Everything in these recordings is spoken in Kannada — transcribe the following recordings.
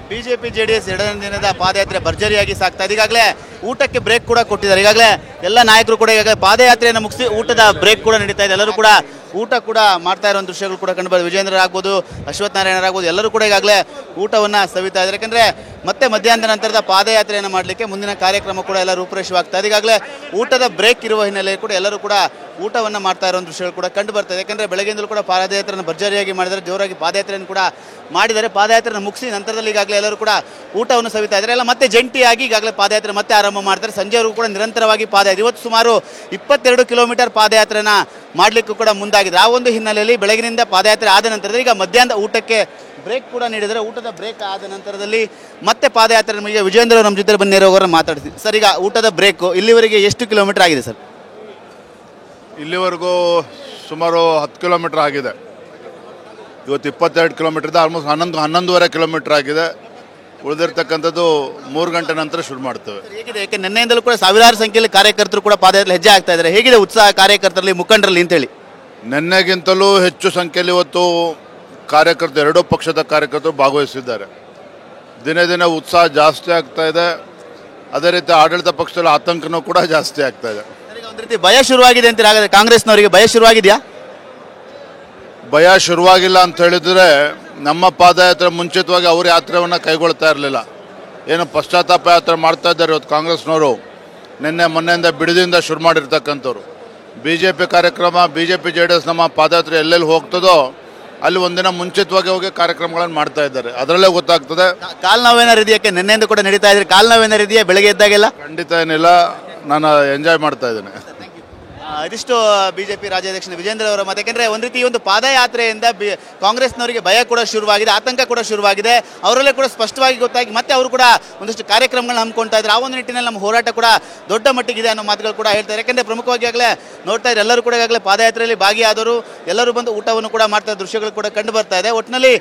ಬಿಜೆಪಿ ಜೆಡಿಎಸ್ ಎರಡನೇ ದಿನದ ಪಾದಯಾತ್ರೆ ಭರ್ಜರಿಯಾಗಿ ಸಾಗ್ತಾ ಇದೆ. ಈಗಾಗಲೇ ಊಟಕ್ಕೆ ಬ್ರೇಕ್ ಕೂಡ ಕೊಟ್ಟಿದ್ದಾರೆ. ಈಗಾಗಲೇ ಎಲ್ಲ ನಾಯಕರು ಕೂಡ ಈಗಾಗಲೇ ಪಾದಯಾತ್ರೆಯನ್ನು ಮುಗಿಸಿ ಊಟದ ಬ್ರೇಕ್ ಕೂಡ ನಡೀತಾ ಇದೆ. ಎಲ್ಲರೂ ಕೂಡ ಊಟ ಕೂಡ ಮಾಡ್ತಾ ಇರೋ ದೃಶ್ಯಗಳು ಕೂಡ ಕಂಡುಬರ್ತದೆ. ವಿಜೇಂದ್ರ ಆಗ್ಬೋದು, ಅಶ್ವಥ್ ನಾರಾಯಣ ಆಗ್ಬೋದು, ಎಲ್ಲರೂ ಕೂಡ ಈಗಾಗಲೇ ಊಟವನ್ನು ಸವಿತಾ ಇದ್ದಾರೆ. ಯಾಕಂದರೆ ಮತ್ತೆ ಮಧ್ಯಾಹ್ನದ ನಂತರದ ಪಾದಯಾತ್ರೆಯನ್ನು ಮಾಡಲಿಕ್ಕೆ ಮುಂದಿನ ಕಾರ್ಯಕ್ರಮ ಕೂಡ ಎಲ್ಲ ರೂಪುರೇಷವಾಗ್ತಾ ಇದೆ. ಈಗಾಗಲೇ ಊಟದ ಬ್ರೇಕ್ ಇರುವ ಹಿನ್ನೆಲೆಯಲ್ಲಿ ಕೂಡ ಎಲ್ಲರೂ ಕೂಡ ಊಟವನ್ನು ಮಾಡ್ತಾ ಇರೋ ದೃಶ್ಯಗಳು ಕೂಡ ಕಂಡು ಬರ್ತದೆ. ಯಾಕಂದರೆ ಬೆಳಗ್ಗೆಯಿಂದಲೂ ಕೂಡ ಪಾದಯಾತ್ರೆಯನ್ನು ಭರ್ಜರಿಯಾಗಿ ಮಾಡಿದರೆ, ಜೋರಾಗಿ ಪಾದಯಾತ್ರೆಯನ್ನು ಕೂಡ ಮಾಡಿದರೆ. ಪಾದಯಾತ್ರೆಯನ್ನು ಮುಗಿಸಿ ನಂತರದಲ್ಲಿ ಈಗಾಗಲೇ ಎಲ್ಲರೂ ಕೂಡ ಊಟವನ್ನು ಸವಿತಾ ಇದ್ದಾರೆ. ಎಲ್ಲ ಮತ್ತೆ ಜಂಟಿಯಾಗಿ ಈಗಾಗಲೇ ಪಾದಯಾತ್ರೆ ಮತ್ತೆ ಆರಂಭ ಮಾಡ್ತಾರೆ. ಸಂಜೆವರೆಗೂ ಕೂಡ ನಿರಂತರವಾಗಿ ಪಾದಯಾತ್ರೆ, ಇವತ್ತು ಸುಮಾರು 22 ಕಿಲೋಮೀಟರ್ ಪಾದಯಾತ್ರೆನ ಮಾಡಲಿಕ್ಕೂ ಕೂಡ ಮುಂದಾಗಿದೆ. ಆ ಒಂದು ಹಿನ್ನೆಲೆಯಲ್ಲಿ ಬೆಳಗಿನಿಂದ ಪಾದಯಾತ್ರೆ ಆದ ನಂತರದಲ್ಲಿ ಈಗ ಮಧ್ಯಾಹ್ನದ ಊಟಕ್ಕೆ ಬ್ರೇಕ್ ಕೂಡ ನೀಡಿದರೆ, ಊಟದ ಬ್ರೇಕ್ ಆದ ನಂತರದಲ್ಲಿ ಮತ್ತೆ ಪಾದಯಾತ್ರೆ ನಮಗೆ ವಿಜೇಂದ್ರ ನಮ್ಮ ಜೊತೆ ಬಂದು ನೇರವಾಗಿ ಮಾತಾಡ್ತೀವಿ. ಸರ್, ಈಗ ಊಟದ ಬ್ರೇಕು ಇಲ್ಲಿವರೆಗೆ ಎಷ್ಟು ಕಿಲೋಮೀಟರ್ ಆಗಿದೆ ಸರ್? ಇಲ್ಲಿವರೆಗೂ ಸುಮಾರು 10 ಕಿಲೋಮೀಟರ್ ಆಗಿದೆ. ಇವತ್ತು 22 ಕಿಲೋಮೀಟರ್ ಇದೆ. ಆಲ್ಮೋಸ್ಟ್ 11-11.5 ಕಿಲೋಮೀಟರ್ ಆಗಿದೆ. ಉಳಿದಿರ್ತಕ್ಕಂಥದ್ದು 3 ಗಂಟೆ ನಂತರ ಶುರು ಮಾಡ್ತೇವೆ. ಹೇಗಿದೆ? ಯಾಕೆ ನಿನ್ನೆಯಿಂದಲೂ ಕೂಡ ಸಾವಿರಾರು ಸಂಖ್ಯೆಯಲ್ಲಿ ಕಾರ್ಯಕರ್ತರು ಕೂಡ ಪಾದಯಾತ್ರೆ ಹೆಜ್ಜೆ ಆಗ್ತಾ ಇದ್ದಾರೆ. ಹೇಗಿದೆ ಉತ್ಸಾಹ ಕಾರ್ಯಕರ್ತರಲ್ಲಿ, ಮುಖಂಡರಲ್ಲಿ ಅಂತೇಳಿ? ನಿನ್ನೆಗಿಂತಲೂ ಹೆಚ್ಚು ಸಂಖ್ಯೆಯಲ್ಲಿ ಇವತ್ತು ಕಾರ್ಯಕರ್ತರು, ಎರಡೂ ಪಕ್ಷದ ಕಾರ್ಯಕರ್ತರು ಭಾಗವಹಿಸಿದ್ದಾರೆ. ದಿನೇ ದಿನೇ ಉತ್ಸಾಹ ಜಾಸ್ತಿ ಆಗ್ತಾ ಇದೆ. ಅದೇ ರೀತಿ ಆಡಳಿತ ಪಕ್ಷದಲ್ಲಿ ಆತಂಕನೂ ಕೂಡ ಜಾಸ್ತಿ ಆಗ್ತಾ ಇದೆ. ಒಂದು ರೀತಿ ಭಯ ಶುರುವಾಗಿದೆ ಅಂತ ಹಾಗಾದ್ರೆ ಕಾಂಗ್ರೆಸ್ನವರಿಗೆ ಭಯ ಶುರುವಾಗಿದೆಯಾ? ಭಯ ಶುರುವಾಗಿಲ್ಲ ಅಂತ ಹೇಳಿದ್ರೆ, ನಮ್ಮ ಪಾದಯಾತ್ರೆ ಮುಂಚಿತವಾಗಿ ಅವ್ರ ಯಾತ್ರೆಯನ್ನು ಕೈಗೊಳ್ತಾ ಇರಲಿಲ್ಲ. ಏನು ಪಶ್ಚಾತ್ತಾಪ ಯಾತ್ರೆ ಮಾಡ್ತಾ ಇದ್ದಾರೆ ಇವತ್ತು ಕಾಂಗ್ರೆಸ್ನವರು. ನಿನ್ನೆ ಮೊನ್ನೆಯಿಂದ ಬಿಡದಿಂದ ಶುರು ಮಾಡಿರ್ತಕ್ಕಂಥವ್ರು. BJP ಕಾರ್ಯಕ್ರಮ, BJP JDS ನಮ್ಮ ಪಾದಯಾತ್ರೆ ಎಲ್ಲೆಲ್ಲಿ ಹೋಗ್ತದೋ ಅಲ್ಲಿ ಒಂದಿನ ಮುಂಚಿತವಾಗಿ ಹೋಗಿ ಕಾರ್ಯಕ್ರಮಗಳನ್ನು ಮಾಡ್ತಾ ಇದ್ದಾರೆ. ಅದರಲ್ಲೇ ಗೊತ್ತಾಗ್ತದೆ. ಕಾಲು ನೋವೇನಾರು ಇದೆಯಾ? ನಿನ್ನೆಯಿಂದ ಕೂಡ ನಡೀತಾ ಇದ್ರೆ ಕಾಲು ನೋವೇನಾರು ಇದೆಯಾ ಬೆಳಗ್ಗೆ ಎದ್ದಾಗೆಲ್ಲ? ಖಂಡಿತ ಏನಿಲ್ಲ, ನಾನು ಎಂಜಾಯ್ ಮಾಡ್ತಾ ಇದ್ದೇನೆ. ಇದಿಷ್ಟು ಬಿಜೆಪಿ ರಾಜ್ಯಾಧ್ಯಕ್ಷ ವಿಜೇಂದ್ರ ಅವರ ಮಾತು. ಯಾಕೆಂದರೆ ಒಂದು ರೀತಿ ಈ ಒಂದು ಪಾದಯಾತ್ರೆಯಿಂದ ಕಾಂಗ್ರೆಸ್ನವರಿಗೆ ಭಯ ಕೂಡ ಶುರುವಾಗಿದೆ, ಆತಂಕ ಕೂಡ ಶುರುವಾಗಿದೆ. ಅವರಲ್ಲೇ ಕೂಡ ಸ್ಪಷ್ಟವಾಗಿ ಗೊತ್ತಾಗಿ ಮತ್ತೆ ಅವರು ಕೂಡ ಒಂದಷ್ಟು ಕಾರ್ಯಕ್ರಮಗಳನ್ನ ಹಮ್ಮಿಕೊಳ್ತಾ ಇದ್ದಾರೆ. ಆ ಒಂದು ನಿಟ್ಟಿನಲ್ಲಿ ನಮ್ಮ ಹೋರಾಟ ಕೂಡ ದೊಡ್ಡ ಮಟ್ಟಿಗಿದೆ ಅನ್ನೋ ಮಾತುಗಳು ಕೂಡ ಹೇಳ್ತಾರೆ. ಯಾಕೆಂದರೆ ಪ್ರಮುಖವಾಗಿ ಆಗಲೇ ನೋಡ್ತಾ ಇದ್ದಾರೆ, ಎಲ್ಲರೂ ಕೂಡ ಈಗಾಗಲೇ ಪಾದಯಾತ್ರೆಯಲ್ಲಿ ಭಾಗಿಯಾದವರು ಎಲ್ಲರೂ ಬಂದು ಊಟವನ್ನು ಕೂಡ ಮಾಡ್ತಾ ಇದ್ದ ದೃಶ್ಯಗಳು ಕೂಡ ಕಂಡು ಬರ್ತಾ ಇದೆ. ಒಟ್ಟಿನಲ್ಲಿ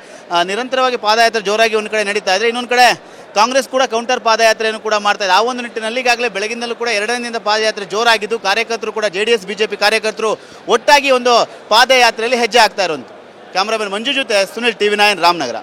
ನಿರಂತರವಾಗಿ ಪಾದಯಾತ್ರೆ ಜೋರಾಗಿ ಒಂದು ಕಡೆ ನಡೀತಾ ಇದೆ, ಇನ್ನೊಂದು ಕಡೆ ಕಾಂಗ್ರೆಸ್ ಕೂಡ ಕೌಂಟರ್ ಪಾದಯಾತ್ರೆಯನ್ನು ಕೂಡ ಮಾಡ್ತಾ ಇದೆ. ಆ ಒಂದು ನಿಟ್ಟಿನಲ್ಲಿ ಈಗಾಗಲೇ ಬೆಳಗಿನಲ್ಲೂ ಕೂಡ ಎರಡನೇ ದಿನದ ಪಾದಯಾತ್ರೆ ಜೋರಾಗಿದ್ದು, ಕಾರ್ಯಕರ್ತರು ಕೂಡ JDS BJP ಕಾರ್ಯಕರ್ತರು ಒಟ್ಟಾಗಿ ಒಂದು ಪಾದಯಾತ್ರೆಯಲ್ಲಿ ಹೆಜ್ಜೆ ಆಗ್ತಾ ಇರೋದು. ಕ್ಯಾಮ್ರಾಮನ್ ಮಂಜು ಜೊತೆ ಸುನಿಲ್, TV9 ರಾಮನಗರ.